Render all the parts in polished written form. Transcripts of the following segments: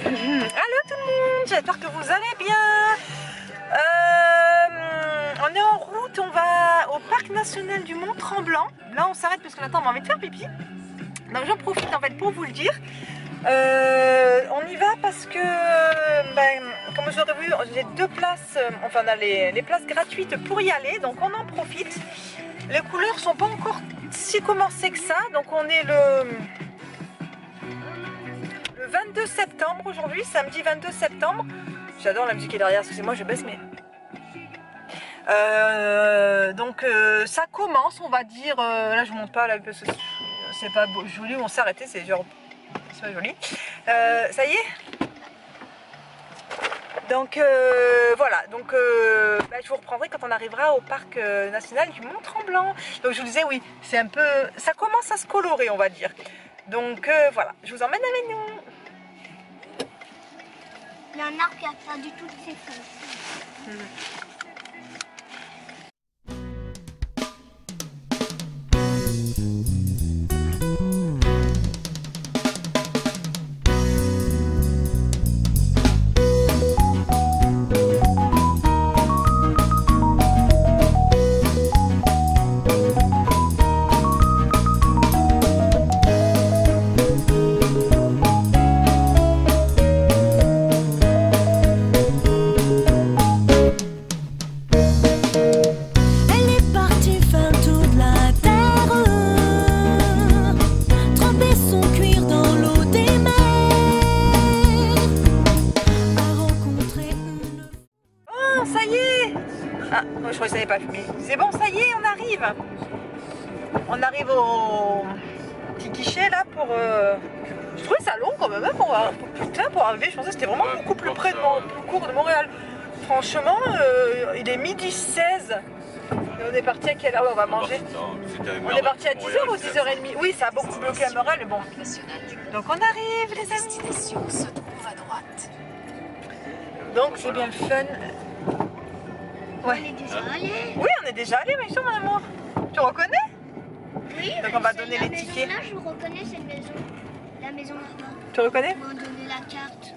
Allô tout le monde, j'espère que vous allez bien. On est en route, on va au parc national du Mont Tremblant. Là on s'arrête parce que maintenant on a envie de faire pipi. Donc j'en profite en fait pour vous le dire. On y va parce que, comme vous aurez vu, j'ai 2 places, enfin on a les places gratuites pour y aller, donc on en profite. Les couleurs sont pas encore si commencées que ça, donc on est le 22 septembre aujourd'hui, samedi 22 septembre. J'adore la musique qui est derrière, excusez-moi je baisse mais... ça commence on va dire, là je monte pas là parce que c'est pas beau, joli où on s'est arrêté, c'est genre... c'est pas joli. Ça y est. Donc voilà, donc je vous reprendrai quand on arrivera au parc national du Mont Tremblant. Donc je vous disais oui, c'est un peu... ça commence à se colorer on va dire. Donc voilà, je vous emmène avec nous. Il y a un arbre qui a perdu toutes ses feuilles. Je crois que ça n'avait pas fumé. C'est bon, ça y est, on arrive. On arrive au petit guichet là pour... Je trouvais ça long quand même, hein, pour arriver. Je pensais que c'était vraiment beaucoup plus près plus court de Montréal. Franchement, il est midi 16. Et on est parti à quelle heure on va manger? On est parti à 10h ou 10h30? Oui, ça a beaucoup bloqué à Montréal, mais bon. Donc on arrive, les amis. Se trouve à droite. Donc c'est bien le fun. Ouais. On est déjà allé. Oui, on est déjà allé, mais mon amour. Tu reconnais? Oui. Donc on va donner les tickets. Là, je reconnais cette maison. La maison là-bas. Tu reconnais? On va donner la carte.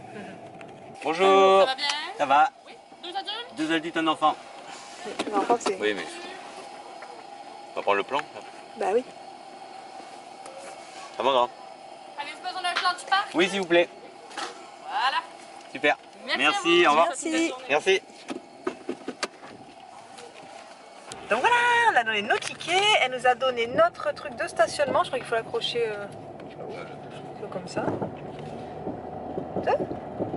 Bonjour. Ça va bien? Ça va? Oui. 2 adultes? 2 adultes, un enfant. L'enfant, c'est... Oui, mais... On va prendre le plan? Bah oui. Ça va, grand? Avez-vous besoin d'un plan du parc? Oui, s'il vous plaît. Voilà. Super. Merci, au revoir. Merci. Merci. Donc voilà, on a donné nos tickets. Elle nous a donné notre truc de stationnement. Je crois qu'il faut l'accrocher comme ça.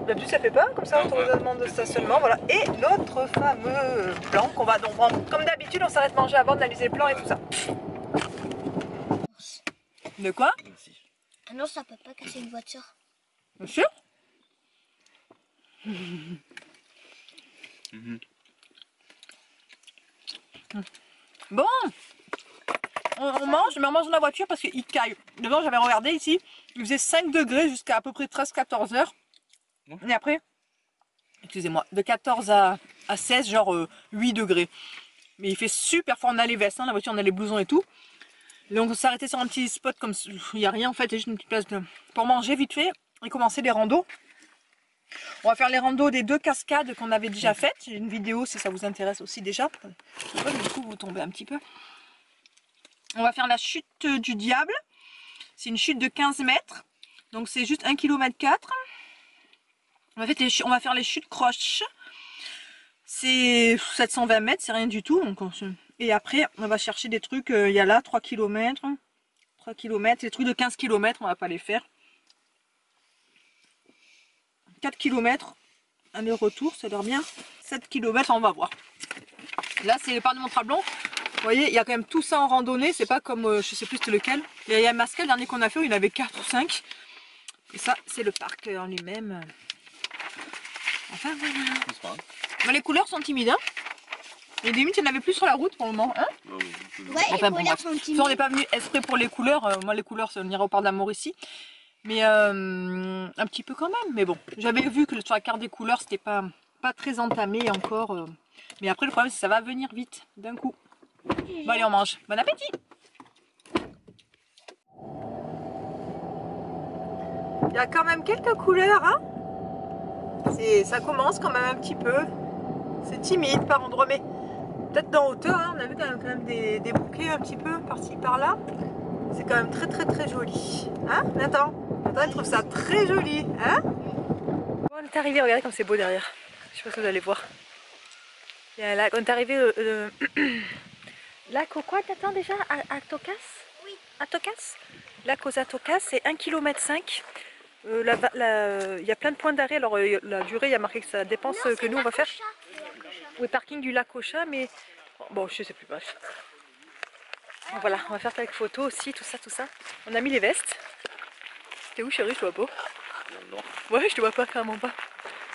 D'habitude ça fait pas comme ça, autorisation de stationnement, voilà. Et notre fameux plan qu'on va donc prendre. Comme d'habitude, on s'arrête manger avant d'analyser le plan et tout ça. De quoi? Ah non, ça peut pas casser une voiture. Bien sûr. Bon, on mange, mais on mange dans la voiture parce qu'il caille. Devant, j'avais regardé ici, il faisait 5 degrés jusqu'à à peu près 13-14 heures. Et après, excusez-moi, de 14 à 16, genre 8 degrés. Mais il fait super fort, on a les vestes, hein, la voiture, on a les blousons et tout. Donc on s'est arrêté sur un petit spot comme il n'y a rien en fait, il y a juste une petite place pour manger vite fait et commencer les randos. On va faire les randos des 2 cascades qu'on avait déjà faites. J'ai une vidéo si ça vous intéresse aussi déjà. Du coup vous tombez un petit peu. On va faire la chute du diable. C'est une chute de 15 mètres. Donc c'est juste 1,4 km. On va faire les chutes croches. C'est 720 mètres, c'est rien du tout. Donc et après on va chercher des trucs, il y a là 3 km. 3 km, les trucs de 15 km on va pas les faire. 4 km, aller-retour, ça a l'air bien. 7 km, on va voir. Là, c'est le parc de Mont Tremblant. Vous voyez, il y a quand même tout ça en randonnée. C'est pas comme, je sais plus c'était lequel. Il y a Masquet, le dernier qu'on a fait, où il y en avait 4 ou 5. Et ça, c'est le parc en lui-même. Enfin, voilà. Mais les couleurs sont timides, hein. Et limite, il n'y en avait plus sur la route pour le moment, hein. Ouais, Enfin, les bon, couleurs sont timides. on n'est pas venu exprès pour les couleurs. Moi, les couleurs, on ira au parc d'Amour ici. Mais un petit peu quand même. Mais bon, j'avais vu que sur la carte des couleurs, c'était pas très entamé encore. Mais après, le problème, c'est que ça va venir vite, d'un coup. Bon, allez, on mange. Bon appétit! Il y a quand même quelques couleurs, hein. Ça commence quand même un petit peu. C'est timide par endroit, mais peut-être dans hauteur, hein, on a vu quand même des bouquets un petit peu par-ci par-là. C'est quand même très joli. Hein, Nathan? Nathan, il trouve ça très joli. Hein? Bon, on est arrivé, regardez comme c'est beau derrière. Je sais pas si vous allez voir. Il y a un lac. On est arrivé lac au quoi, Nathan, déjà? À Tokas? Oui. À Tokas? Lac aux Atokas, c'est 1,5 km. Il y a plein de points d'arrêt. Alors la durée, il y a marqué que ça dépend ce que nous on va faire. Oui, parking du lac au chat, mais bon, je sais plus, bref. Donc, voilà, on va faire quelques photos aussi, tout ça. On a mis les vestes. T'es où, chérie? Je te vois pas. Non. Ouais, je te vois pas, carrément pas.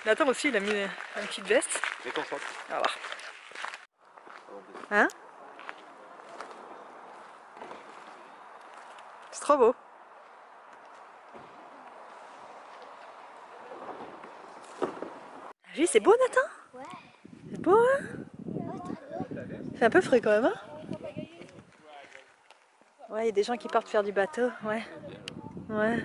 Nathan aussi, il a mis une petite veste. Mais concentre. On va voir. Hein? C'est trop beau. T'as vu, c'est beau, Nathan? Ouais. C'est beau, hein? C'est un peu frais quand même, hein? Ouais, il y a des gens qui partent faire du bateau, ouais. Ouais.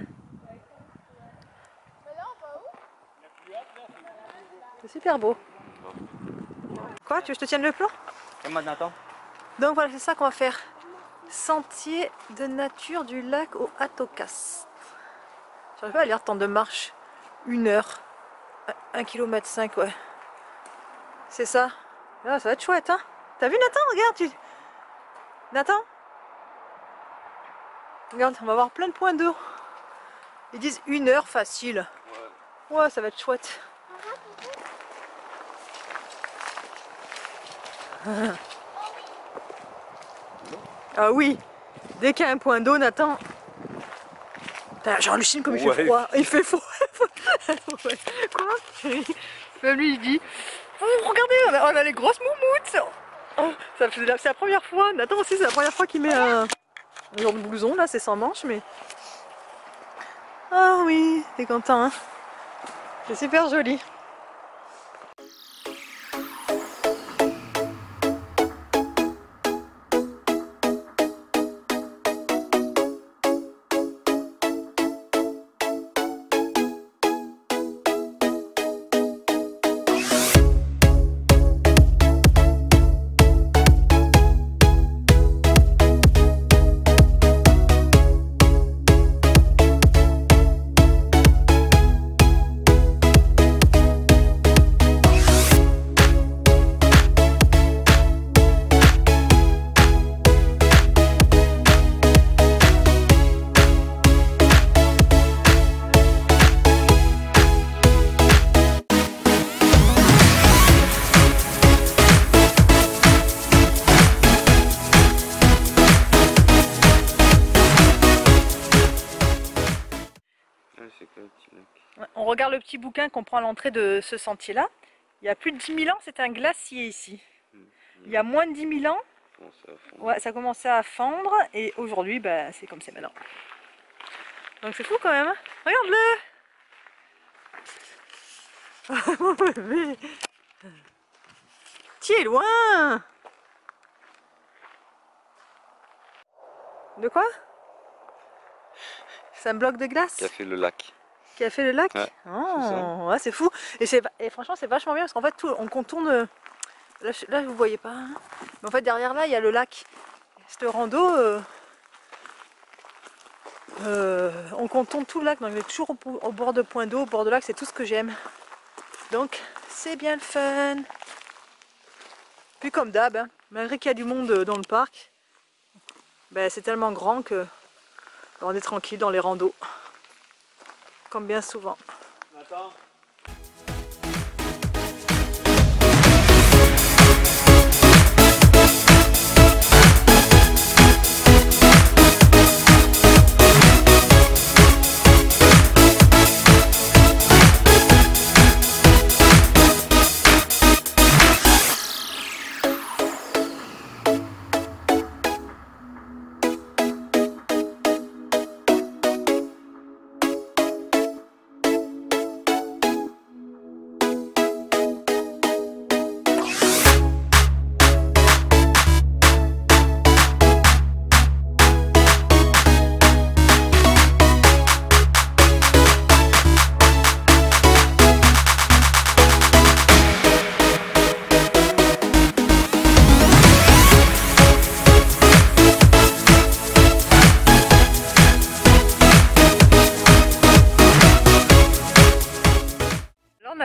C'est super beau. Quoi? Tu veux que je te tienne le plan? Et moi, Nathan? Donc voilà, c'est ça qu'on va faire. Sentier de nature du lac au Atokas. J'arrive pas à lire le temps de marche. 1 heure. 1,5 km, ouais. C'est ça. Ah, ça va être chouette, hein? T'as vu, Nathan? Regarde, Nathan? Regarde, on va avoir plein de points d'eau. Ils disent 1 heure facile. Ouais, ça va être chouette. Ah oui, dès qu'il y a un point d'eau, Nathan. J'hallucine comme il fait froid. Il fait froid. Quoi? Même lui, il dit, oh, regardez, on a les grosses moumoutes. Oh, c'est la première fois. Nathan aussi, c'est la première fois qu'il met un genre de blouson. Là, c'est sans manche, mais... Ah oui, t'es content, hein? C'est super joli. On regarde le petit bouquin qu'on prend à l'entrée de ce sentier-là. Il y a plus de 10 000 ans, c'était un glacier ici. Il y a moins de 10 000 ans, ouais, ça commençait à fondre et aujourd'hui, ben, c'est comme c'est maintenant. Donc c'est fou quand même, hein? Regarde-le! Mon bébé! Tu es loin! De quoi? C'est un bloc de glace? Qui a fait le lac. Qui a fait le lac? Ouais, Oh, ouais, c'est fou. Et franchement, c'est vachement bien parce qu'en fait, on contourne. Là, vous voyez pas. Hein, mais en fait, derrière là, il y a le lac. Cette rando, on contourne tout le lac. Donc, on est toujours au bord de point d'eau, au bord de lac. C'est tout ce que j'aime. Donc, c'est bien le fun. Puis, comme d'hab, hein, malgré qu'il y a du monde dans le parc, ben, c'est tellement grand que on est tranquille dans les randos. Comme bien souvent. Attends.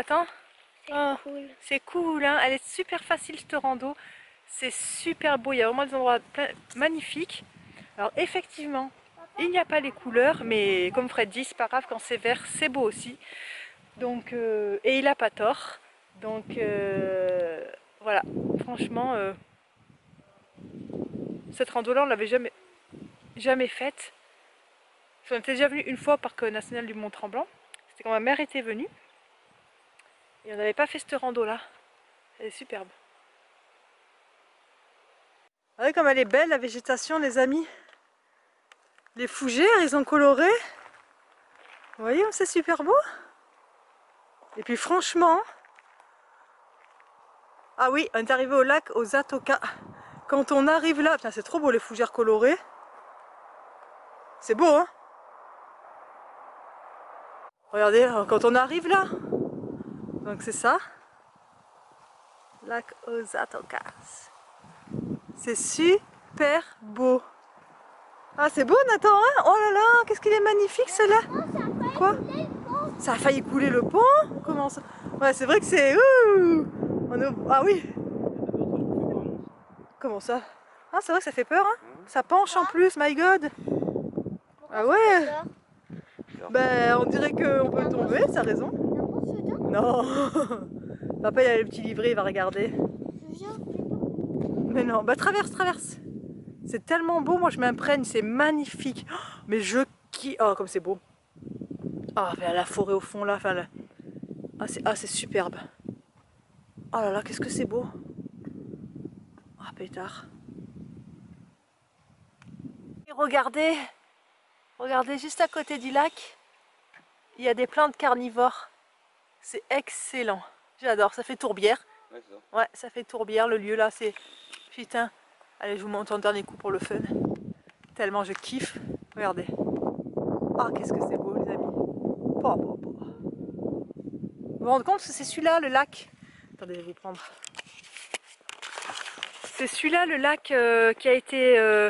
Nathan? Oh, Cool. c'est cool, hein? Elle est super facile cette rando. C'est super beau, il y a vraiment des endroits magnifiques. Alors effectivement, il n'y a pas les couleurs, mais comme Fred dit, c'est pas grave, quand c'est vert, c'est beau aussi. Donc, et il a pas tort. Donc voilà, franchement, cette rando-là, on l'avait jamais faite. On était déjà venu une fois au parc national du Mont-Tremblant. C'était quand ma mère était venue. Et on n'avait pas fait cette rando-là. Elle est superbe. Vous voyez comme elle est belle la végétation, les amis. Les fougères, ils ont coloré. Vous voyez, c'est super beau. Et puis franchement, ah oui, on est arrivé au lac Ozatoka. Quand on arrive là, c'est trop beau les fougères colorées. C'est beau, hein? Regardez, quand on arrive là, donc c'est ça, lac Ozatoka. C'est super beau. Ah, c'est beau, Nathan, hein? Oh là là, qu'est-ce qu'il est magnifique, celui-là. Quoi? Ça a failli couler le pont? Comment ça? Ouais, c'est vrai que c'est... Ah oui. Comment ça? Ah, c'est vrai que ça fait peur, hein? Ça penche en plus, my god. Ah ouais. Ben, on dirait qu'on peut tomber, ça a raison. Non. Papa, il a le petit livret, il va regarder. Mais non, bah traverse. C'est tellement beau, moi je m'imprègne, c'est magnifique. Oh, mais je kiffe. Oh, comme c'est beau. Ah, oh, la forêt au fond là. Enfin, là. Ah, c'est superbe. Oh là là, qu'est-ce que c'est beau. Ah, pétard. Et regardez juste à côté du lac, il y a des plantes carnivores. C'est excellent. J'adore, ça fait tourbière. Ouais, c'est ça. Ouais, ça fait tourbière, le lieu là, c'est... Putain. Allez, je vous montre un dernier coup pour le fun. Tellement je kiffe. Regardez. Ah, qu'est-ce que c'est beau, les amis. Vous vous rendez compte que c'est celui-là, le lac. Attendez, je vais vous prendre. C'est celui-là, le lac qui a été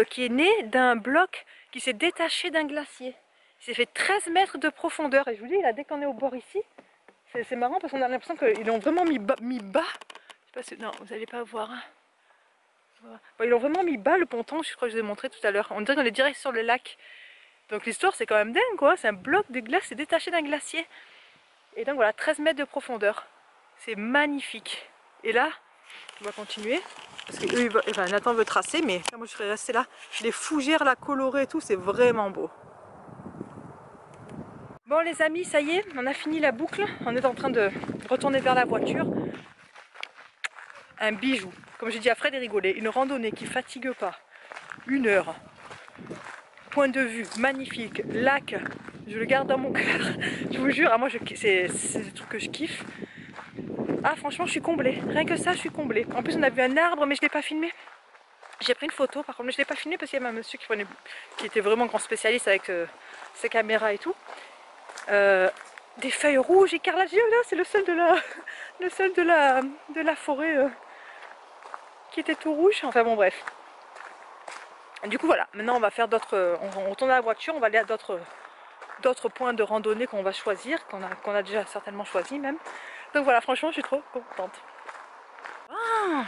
qui est né d'un bloc qui s'est détaché d'un glacier. Il s'est fait 13 mètres de profondeur. Et je vous dis, là, dès qu'on est au bord ici, c'est marrant parce qu'on a l'impression qu'ils l'ont vraiment mis bas. Je sais pas si... Non, vous n'allez pas voir. Hein. Bon, ils l'ont vraiment mis bas le ponton, je crois que je vous ai montré tout à l'heure. On dirait qu'on est direct sur le lac. Donc l'histoire c'est quand même dingue quoi, c'est un bloc de glace, c'est détaché d'un glacier. Et donc voilà, 13 mètres de profondeur. C'est magnifique. Et là, on va continuer. Parce que eux, Nathan veut tracer, mais moi je serais restée là. Les fougères là colorées et tout, c'est vraiment beau. Bon les amis, ça y est, on a fini la boucle. On est en train de retourner vers la voiture. Un bijou. Comme j'ai dit à Fred et rigolé, une randonnée qui fatigue pas. 1 heure. Point de vue magnifique. Lac. Je le garde dans mon cœur. Je vous jure, moi c'est des trucs que je kiffe. Ah franchement je suis comblée. Rien que ça je suis comblée. En plus on a vu un arbre mais je ne l'ai pas filmé. J'ai pris une photo par contre mais je ne l'ai pas filmé parce qu'il y avait un monsieur qui était vraiment grand spécialiste avec ses caméras et tout. Des feuilles rouges écarlates. Là c'est le seul de la forêt qui était tout rouge. Enfin bon bref. Du coup voilà, maintenant on va faire d'autres, on retourne à la voiture, on va aller à d'autres points de randonnée qu'on va choisir, qu'on a déjà certainement choisi même. Donc voilà, franchement je suis trop contente. Ah,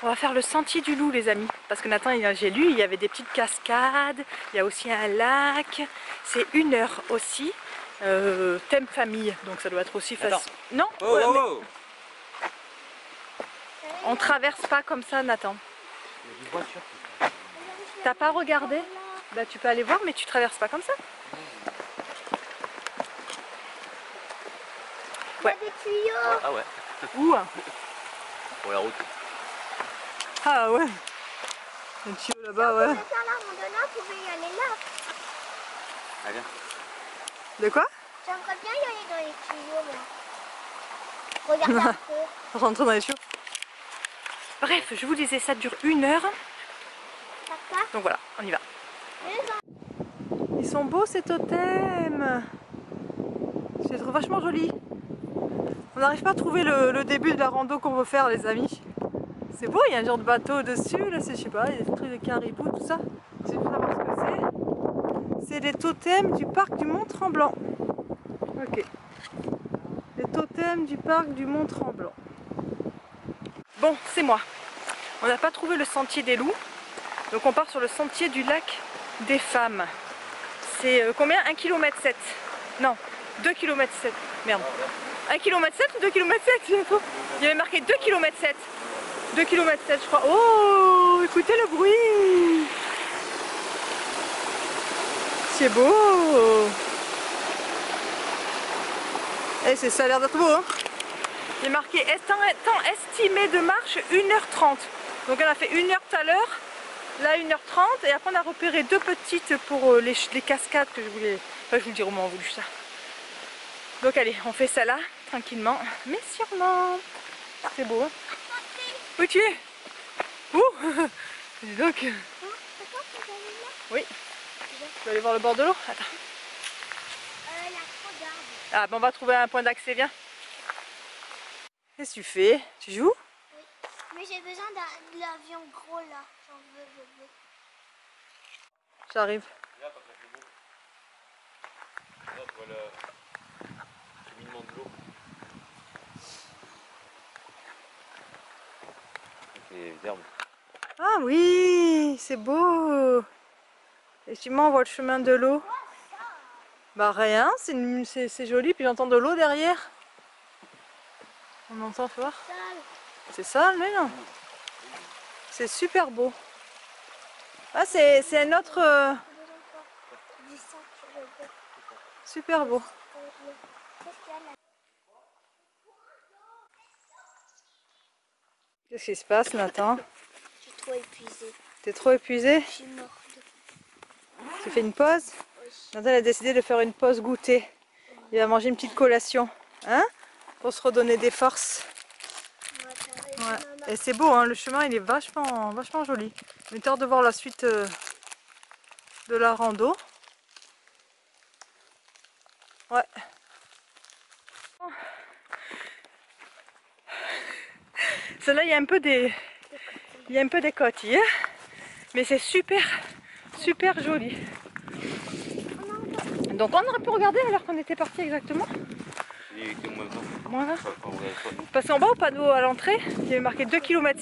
on va faire le sentier du loup les amis, parce que Nathan, j'ai lu, il y avait des petites cascades, il y a aussi un lac, c'est 1 heure aussi, thème famille, donc ça doit être aussi facile. Non, on traverse pas comme ça Nathan. T'as pas regardé? Bah tu peux aller voir mais tu traverses pas comme ça. Ouais. Des tuyaux. Ah ouais. Où? Pour la route. Ah ouais. Un tuyau là-bas, ouais. On peut faire la randonnée, on pouvait y aller là. Allez. De quoi? J'aimerais bien y aller dans les tuyaux là. Regarde un peu. Rentrer dans les tuyaux. Bref, je vous disais, ça dure 1 heure. Papa. Donc voilà, on y va. Ils sont beaux ces totems. Je les trouve vachement jolis. On n'arrive pas à trouver le début de la rando qu'on veut faire les amis. C'est beau, il y a un genre de bateau dessus, là c'est je sais pas, il y a des trucs de caribou, tout ça. Je sais pas savoir ce que c'est. C'est les totems du parc du Mont-Tremblant. Ok. Les totems du parc du Mont Tremblant. Bon, c'est moi. On n'a pas trouvé le sentier des loups. Donc on part sur le sentier du lac des femmes. C'est combien? 1,7 km. Non, 2,7 km. Merde. 1,7 km ou 2,7 km? Il y avait marqué 2,7 km. 2,7 km je crois. Oh, écoutez le bruit. C'est beau. Et ça a l'air d'être beau, hein. Il est marqué temps estimé de marche 1h30. Donc on a fait 1h tout à l'heure, là 1h30, et après on a repéré deux petites pour les cascades que je voulais. Enfin, je vous le dirai au moment voulu ça. Donc allez, on fait ça là, tranquillement, mais sûrement. C'est beau, hein. Où tu es? Où? Et donc. Oui. Tu vas aller voir le bord de l'eau? Attends. Ah ben on va trouver un point d'accès, viens. Qu'est-ce que tu fais? Tu joues? Oui. Mais j'ai besoin de l'avion gros là. J'en veux, je veux. J'arrive. Là, quand il fait beau. Là, tu vois le cheminement de l'eau. Avec les herbes. Ah oui, c'est beau. Effectivement, on voit le chemin de l'eau. Bah rien, c'est joli, puis j'entends de l'eau derrière. On entend, tu vois? C'est sale, mais non. C'est super beau. Ah, c'est un autre... super beau. Qu'est-ce qui se passe, Nathan? Je suis trop épuisée. T'es trop épuisé? Je suis morte. Tu fais une pause? Oui. Nathan a décidé de faire une pause goûter. Il va manger une petite collation. Hein? Pour se redonner des forces. Ouais. Et c'est beau, hein, le chemin il est vachement joli. On est hâte de voir la suite de la rando. Ouais. Celle-là, il y a un peu des cotilles, hein, mais c'est super joli. Donc on aurait pu regarder alors qu'on était parti exactement. Il était moins 20. Moins 20. Parce qu'en bas au panneau à l'entrée, il y avait marqué 2,7 km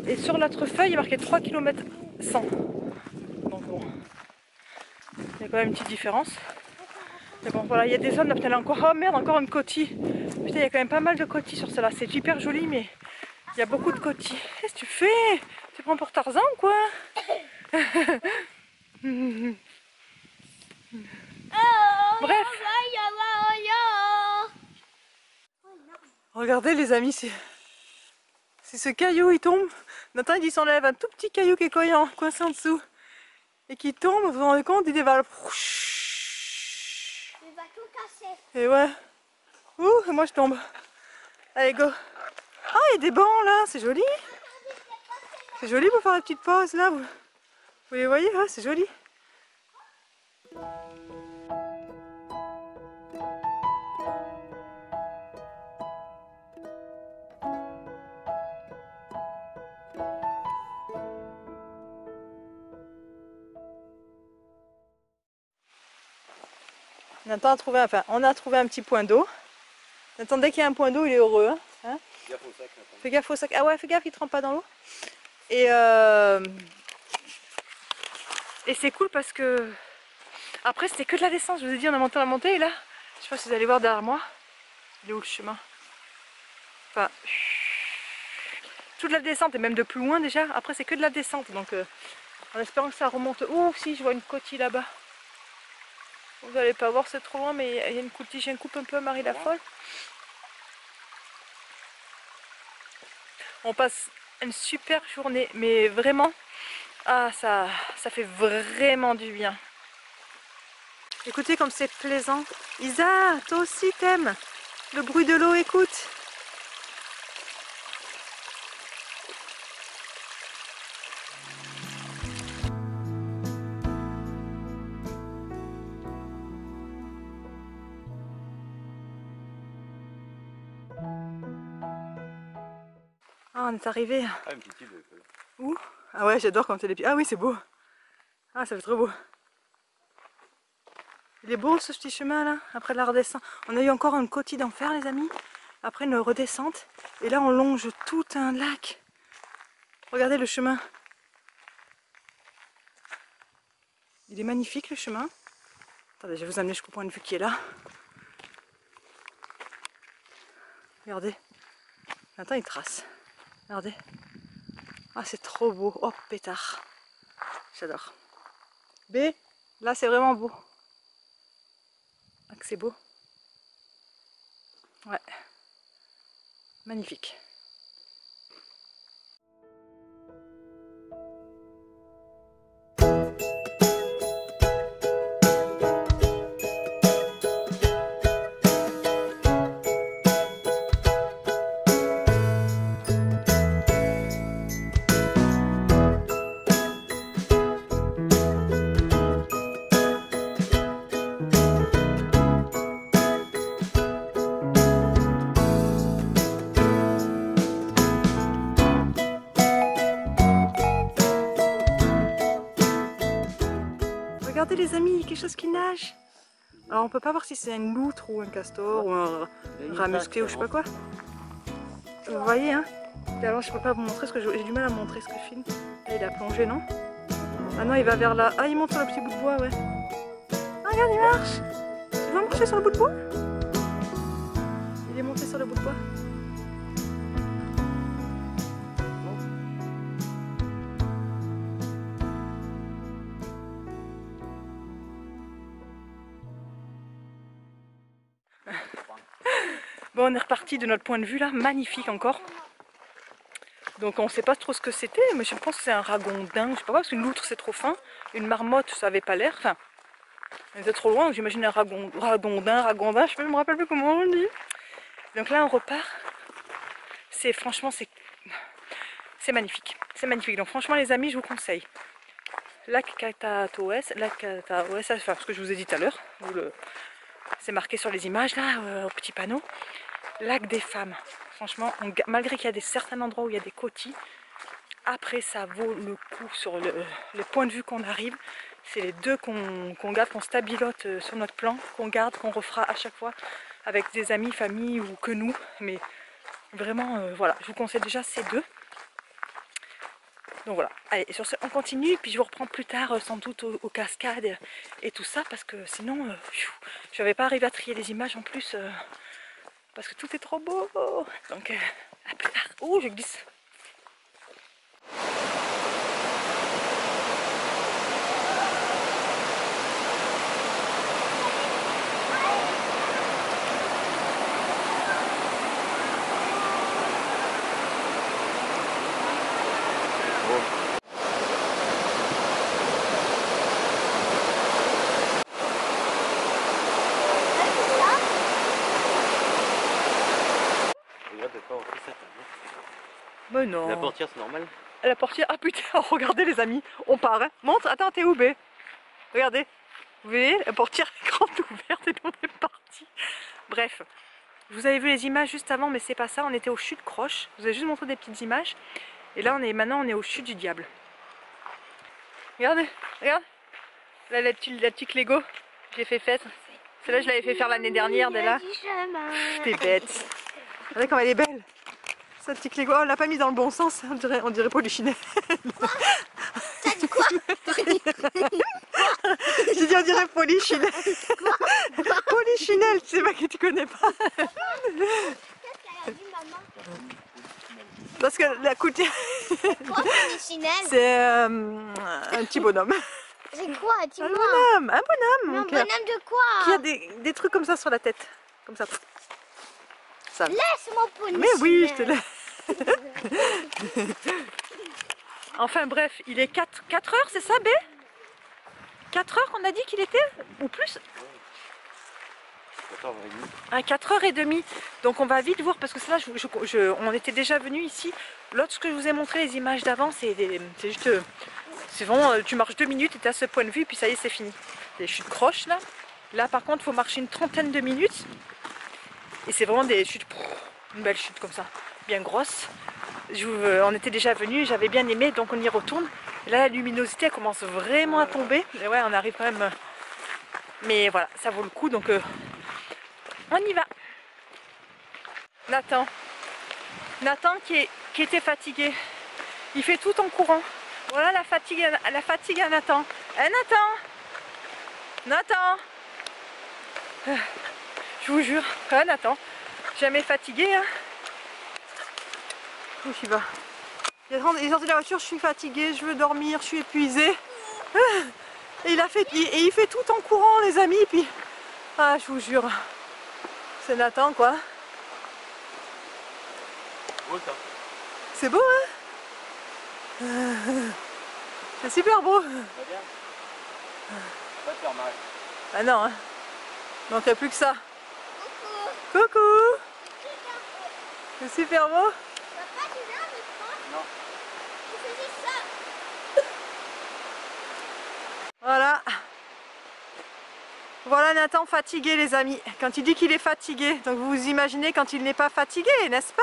et sur l'autre feuille, il y a marqué 3,1 km. Donc bon, il y a quand même une petite différence. Mais bon, voilà, il y a des zones là, putain, là encore, oh merde, encore une coquille. Putain, il y a quand même pas mal de coquilles sur celle-là. C'est hyper joli, mais il y a beaucoup de coquilles. Qu'est-ce que tu fais? Tu prends pour Tarzan ou quoi? Bref. Regardez les amis, c'est ce caillou, il tombe. Nathan il s'enlève un tout petit caillou qui est coincé en dessous. Et qui tombe, vous vous rendez compte, il dévale. Il va tout casser. Et ouais. Ouh, et moi je tombe. Allez, go. Ah, il y a des bancs là, c'est joli. C'est joli pour faire la petite pause là. Vous les voyez, ouais, c'est joli. Nathan a trouvé, enfin, on a trouvé un petit point d'eau. Nathan, dès qu'il y a un point d'eau, il est heureux. Hein. Fais gaffe au sac. Nathan. Fais gaffe au sac. Ah ouais, fais gaffe, il ne trempe pas dans l'eau. Et c'est cool parce que après c'était que de la descente. Je vous ai dit, on a monté la montée et là, je sais pas si vous allez voir derrière moi. Il est où le chemin? Enfin, toute la descente et même de plus loin déjà. Après c'est que de la descente, donc en espérant que ça remonte. Oh si, je vois une coquille là-bas. Vous n'allez pas voir, c'est trop loin, mais il y a une coquille. J'ai une coupe un peu à Marie la folle. On passe une super journée, mais vraiment, ah ça fait vraiment du bien. Écoutez comme c'est plaisant. Isa, toi aussi t'aimes le bruit de l'eau, écoute. Ah, on est arrivé. Ah, une petite île. Où? Ah ouais, j'adore quand c'est les pieds. Ah oui, c'est beau. Ah, ça fait trop beau. Il est beau ce petit chemin là, après la redescente. On a eu encore un côté d'enfer les amis, après une redescente. Et là on longe tout un lac. Regardez le chemin. Il est magnifique le chemin. Attendez, je vais vous amener jusqu'au point de vue qui est là. Regardez. Attends, il trace. Regardez. Ah, c'est trop beau. Oh, pétard. J'adore. B, là c'est vraiment beau. Ah, que c'est beau. Ouais. Magnifique. Regardez les amis, quelque chose qui nage. Alors on peut pas voir si c'est une loutre ou un castor ou un rat musqué ou je sais pas quoi. Vous voyez hein. Et alors je peux pas vous montrer ce que j'ai du mal à montrer ce que je filme. Et il a plongé non? Ah non il va vers là. Ah il monte sur le petit bout de bois ouais. Ah regarde il marche. Il va marcher sur le bout de bois. Il est monté sur le bout de bois. Bon, on est reparti de notre point de vue là, magnifique encore. Donc on ne sait pas trop ce que c'était, mais je pense que c'est un ragondin, je sais pas quoi, parce qu'une loutre c'est trop fin, une marmotte ça avait pas l'air, enfin, on était trop loin, donc j'imagine un ragondin, je me rappelle plus comment on dit. Donc là on repart, c'est franchement c'est magnifique, c'est magnifique. Donc franchement les amis je vous conseille. Lac Katatoès, enfin ce que je vous ai dit tout à l'heure, c'est marqué sur les images là, au petit panneau. Lac des femmes. Franchement, malgré qu'il y a certains endroits où il y a des cotis, après ça vaut le coup sur le point de vue qu'on arrive. C'est les deux qu'on garde, qu'on stabilote sur notre plan, qu'on garde, qu'on refera à chaque fois avec des amis, famille ou que nous. Mais vraiment, voilà, je vous conseille déjà ces deux. Donc voilà, allez, sur ce, on continue, puis je vous reprends plus tard sans doute aux cascades et tout ça, parce que sinon, je n'avais pas arrivé à trier les images en plus, parce que tout est trop beau. Donc, à plus tard. Ouh, je glisse. Mais non. La portière c'est normal? La portière, ah putain, regardez les amis, on part. Hein. Montre, attends, t'es où B? Regardez, vous voyez, la portière est grande ouverte et on est parti. Bref, vous avez vu les images juste avant, mais c'est pas ça, on était aux chutes Croches. Je vous ai juste montré des petites images. Et là, maintenant, on est aux chutes du diable. Regardez, regarde. Là, la petite Lego, j'ai fait faite. Celle-là, je l'avais fait faire l'année dernière, dès là. T'es bête. Regardez comme elle est belle. Cette petite Lego, oh, on l'a pas mis dans le bon sens, on dirait Polichinelle. T'as dit quoi? J'ai dit on dirait Polichinelle. Polichinelle, tu sais pas que tu connais pas. Qu'est-ce qu'elle a dit maman? Parce que la coutière, Quoi Polichinelle? c'est un petit bonhomme. C'est quoi? Un Dis-moi. bonhomme, un bonhomme. Mais un Donc, bonhomme de quoi? qui a des trucs comme ça sur la tête. Comme ça. Ça. Laisse-moi Polichinelle. Mais oui, je te laisse. Enfin bref, il est 4 heures, c'est ça B? 4 heures qu'on a dit qu'il était? Ou plus? 4h30. À 4h30. Donc on va vite voir parce que c'est là, on était déjà venu ici. L'autre, ce que je vous ai montré, les images d'avant, c'est juste... C'est vraiment, tu marches 2 minutes et tu as ce point de vue, puis ça y est, c'est fini. Les chutes Croches là. Là par contre, il faut marcher une trentaine de minutes. Et c'est vraiment des chutes, une belle chute comme ça, bien grosse. On était déjà venu, j'avais bien aimé, donc on y retourne. Et là, la luminosité elle commence vraiment à tomber. Et ouais, on arrive quand même Mais voilà, ça vaut le coup, donc on y va. Nathan qui était fatigué. Il fait tout en courant. Voilà la fatigue à Nathan. Eh Nathan je vous jure, Nathan, jamais fatigué. Hein. Où il va? Il est sorti de la voiture, je suis fatiguée, je veux dormir, je suis épuisée. Et il fait tout en courant, les amis. Puis, je vous jure, c'est Nathan, quoi. Beau ça. C'est beau, hein? C'est super beau. Ça va bien. Pas te faire mal. Ah non, hein. Il manquerait plus que ça. Coucou. Coucou. C'est super beau. C'est super beau. Papa, tu viens avec moi? Non. Tu faisais ça. Voilà. Voilà Nathan fatigué, les amis. Quand il dit qu'il est fatigué, donc vous vous imaginez quand il n'est pas fatigué, n'est-ce pas?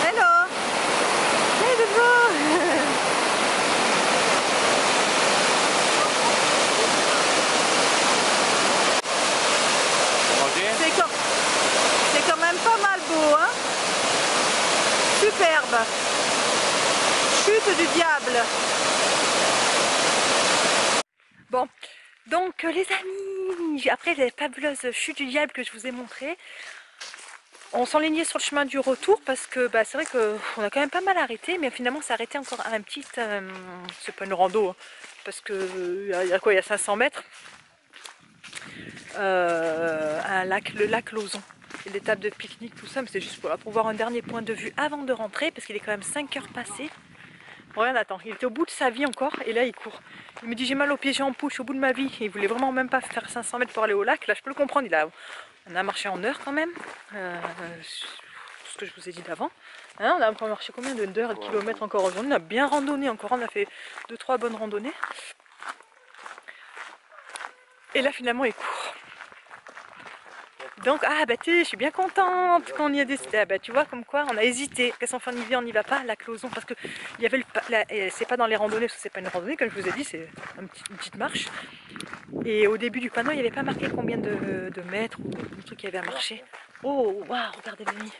Hello. Hey, de beau. C'est quand même pas mal beau, hein? Superbe. Chute du diable. Bon, donc les amis, après les fabuleuses chutes du diable que je vous ai montrées, on s'enlignait sur le chemin du retour parce que c'est vrai qu'on a quand même pas mal arrêté, mais finalement ça arrêté encore à un petit, c'est pas une rando, hein, parce que il y a quoi, il y a 500 mètres, un lac, le lac Lauzon. Et des tables de pique-nique, tout ça, mais c'est juste pour voir un dernier point de vue avant de rentrer, parce qu'il est quand même 5 heures passées. Regarde, attends, il était au bout de sa vie encore, et là il court. Il me dit j'ai mal aux pieds, j'ai en pouce, au bout de ma vie. Il voulait vraiment même pas faire 500 mètres pour aller au lac. Là je peux le comprendre, on a marché en heure quand même. Ce que je vous ai dit d'avant. Hein, on a marché combien d'heures, de kilomètres encore aujourd'hui. On a bien randonné encore, on a fait 2-3 bonnes randonnées. Et là finalement il court. Donc, je suis bien contente qu'on y ait décidé. Tu vois, comme quoi, on a hésité. Qu'est-ce qu'on fait, on y va pas, la Lauzon, parce que il y avait c'est pas dans les randonnées, parce que c'est pas une randonnée, comme je vous ai dit, c'est une petite marche. Et au début du panneau, il n'y avait pas marqué combien de mètres ou de trucs qui avait à marcher. Oh, waouh, regardez les nuits.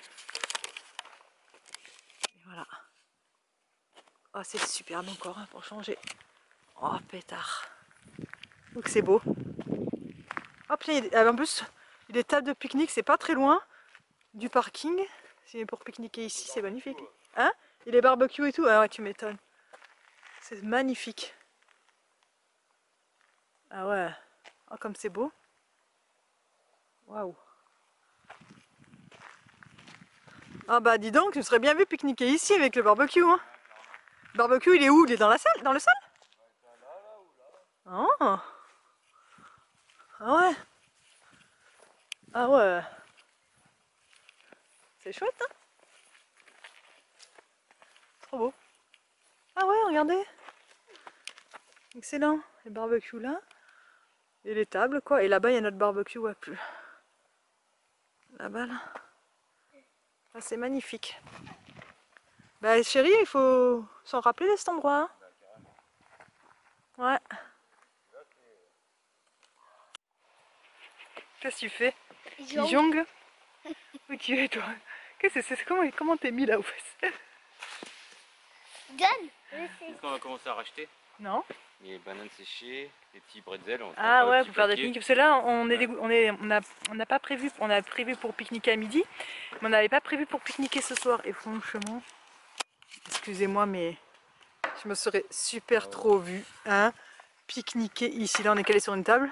Et voilà. Oh, c'est superbe encore, hein, pour changer. Oh, pétard. Donc c'est beau. Hop, en plus, il y a des tables de pique-nique, c'est pas très loin du parking. Si pour pique-niquer ici, c'est magnifique. Hein? Il y a des barbecues et tout. Ah ouais, tu m'étonnes. C'est magnifique. Ah ouais. Oh, comme c'est beau. Waouh. Ah dis donc, je serais bien vu pique-niquer ici avec le barbecue. Hein. Le barbecue, il est où? Il est dans la salle? Dans le salle? Oh. Ah ouais. Ah ouais. C'est chouette, hein? Trop beau. Ah ouais, regardez. Excellent. Les barbecues là. Et les tables, quoi. Et là-bas, il y a notre barbecue, ouais, plus. Là-bas, là. Ah, c'est magnifique. Chérie, il faut s'en rappeler de cet endroit. Hein. Ouais. Qu'est-ce que tu fais? Il jongle. Où tu es, toi? Qu'est-ce que c'est? Comment t'es mis là où? Donne. Est-ce qu'on va commencer à racheter? Non. Les bananes séchées, les petits bretzels. Ah ouais, pour faire des pique-niques. Parce que là, on n'a pas prévu, on a prévu pour pique-niquer à midi, mais on n'avait pas prévu pour pique-niquer ce soir. Et franchement, excusez-moi, mais je me serais super trop vue, hein, pique-niquer ici. Là, on est calé sur une table.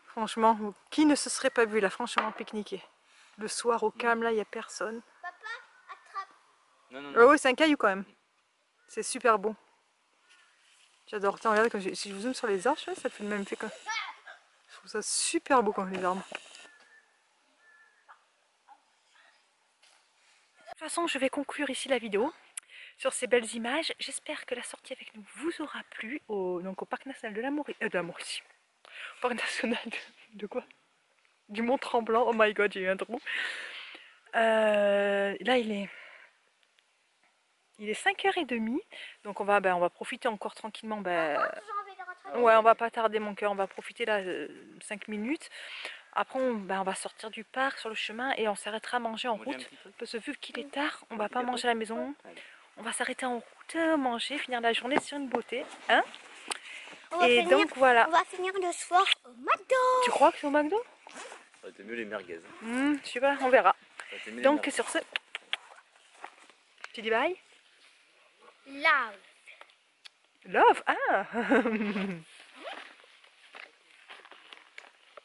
Franchement, qui ne se serait pas vu là, franchement, pique-niquer? Le soir au calme, là, il n'y a personne. Papa, attrape. Non. Oh oui, c'est un caillou quand même. C'est super beau. J'adore. Tiens, regardez, si je vous zoome sur les arbres, ça fait le même effet. Je trouve ça super beau quand les arbres. De toute façon, je vais conclure ici la vidéo. sur ces belles images. J'espère que la sortie avec nous vous aura plu donc au Parc National de la Mauricie. Parc National de quoi? Du Mont-Tremblant. Oh my god, j'ai eu un trou. Là, il est 5h30. Donc on va profiter encore tranquillement. J'ai envie de rentrer. Ouais, on va pas tarder mon cœur. On va profiter là 5 minutes. Après, on va sortir du parc sur le chemin et on s'arrêtera à manger en route. Parce que vu qu'il est tard, on va pas manger à la maison. On va s'arrêter en route, manger, finir la journée sur une beauté. Hein? Et donc voilà. On va finir le soir au McDo. Tu crois que c'est au McDo? Ça aurait été mieux les merguez. Je sais pas, on verra. Ça aurait été mieux les Donc merguez. sur ce, tu dis bye? Love. Love? Ah